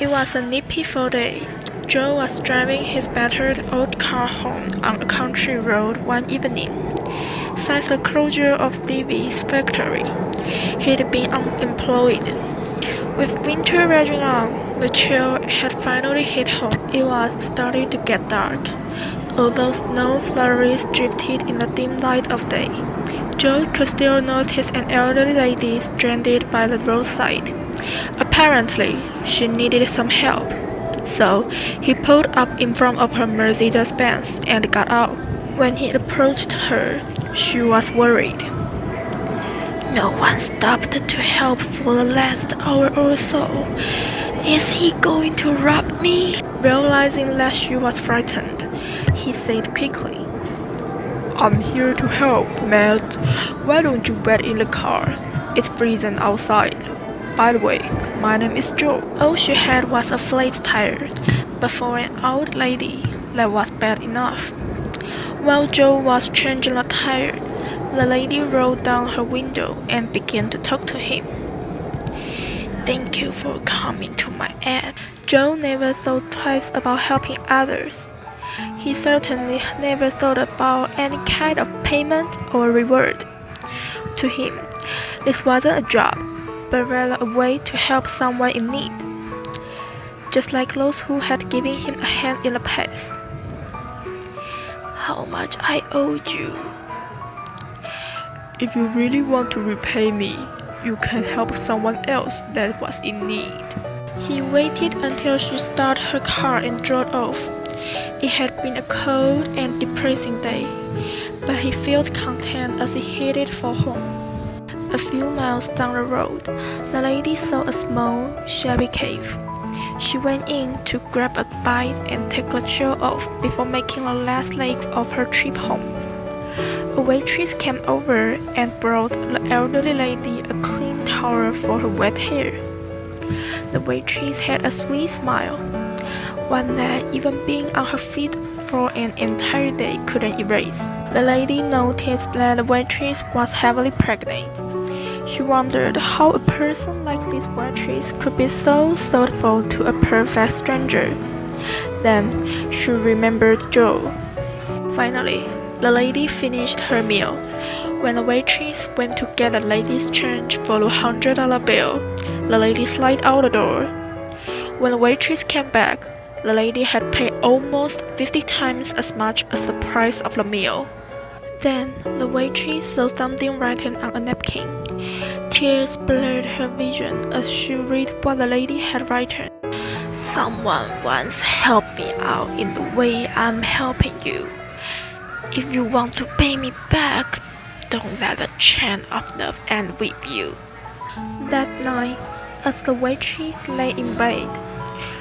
It was a nippy fall day. Joe was driving his battered old car home on a country road one evening. Since the closure of Davy's factory, he'd been unemployed. With winter raging on, the chill had finally hit home. It was starting to get dark, although snow flurries drifted in the dim light of day. Joe could still notice an elderly lady stranded by the roadside. Apparently, she needed some help, so he pulled up in front of her Mercedes-Benz and got out. When he approached her, she was worried. No one stopped to help for the last hour or so. Is he going to rob me? Realizing that she was frightened, he said quickly, I'm here to help, Matt. Why don't you wait in the car? It's freezing outside. By the way, my name is Joe. All she had was a flat tire, but for an old lady, that was bad enough. While Joe was changing the tire, the lady rolled down her window and began to talk to him. Thank you for coming to my aid. Joe never thought twice about helping others. He certainly never thought about any kind of payment or reward. To him, this wasn't a job, but rather a way to help someone in need, just like those who had given him a hand in the past. How much I owed you? If you really want to repay me, you can help someone else that was in need. He waited until she started her car and drove off. It had been a cold and depressing day, but he felt content as he headed for home. A few miles down the road, the lady saw a small, shabby cave. She went in to grab a bite and take a chill off before making the last leg of her trip home. A waitress came over and brought the elderly lady a clean towel for her wet hair. The waitress had a sweet smile, one that even being on her feet for an entire day couldn't erase. The lady noticed that the waitress was heavily pregnant. She wondered how a person like this waitress could be so thoughtful to a perfect stranger. Then she remembered Joe. Finally, the lady finished her meal. When the waitress went to get the lady's change for the $100 bill, the lady slid out the door. When the waitress came back, the lady had paid almost 50 times as much as the price of the meal. Then the waitress saw something written on a napkin. Tears blurred her vision as she read what the lady had written. Someone once helped me out in the way I'm helping you. If you want to pay me back, don't let the chain of love end with you. That night, as the waitress lay in bed,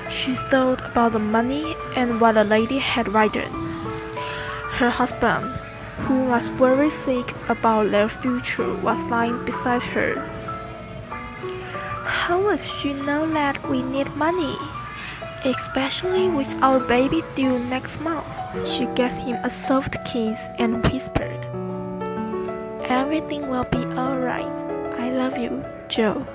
she thought about the money and what the lady had written. Her husband, who was very sick about their future, was lying beside her. How would she know that we need money? Especially with our baby due next month. She gave him a soft kiss and whispered, Everything will be alright. I love you, Joe.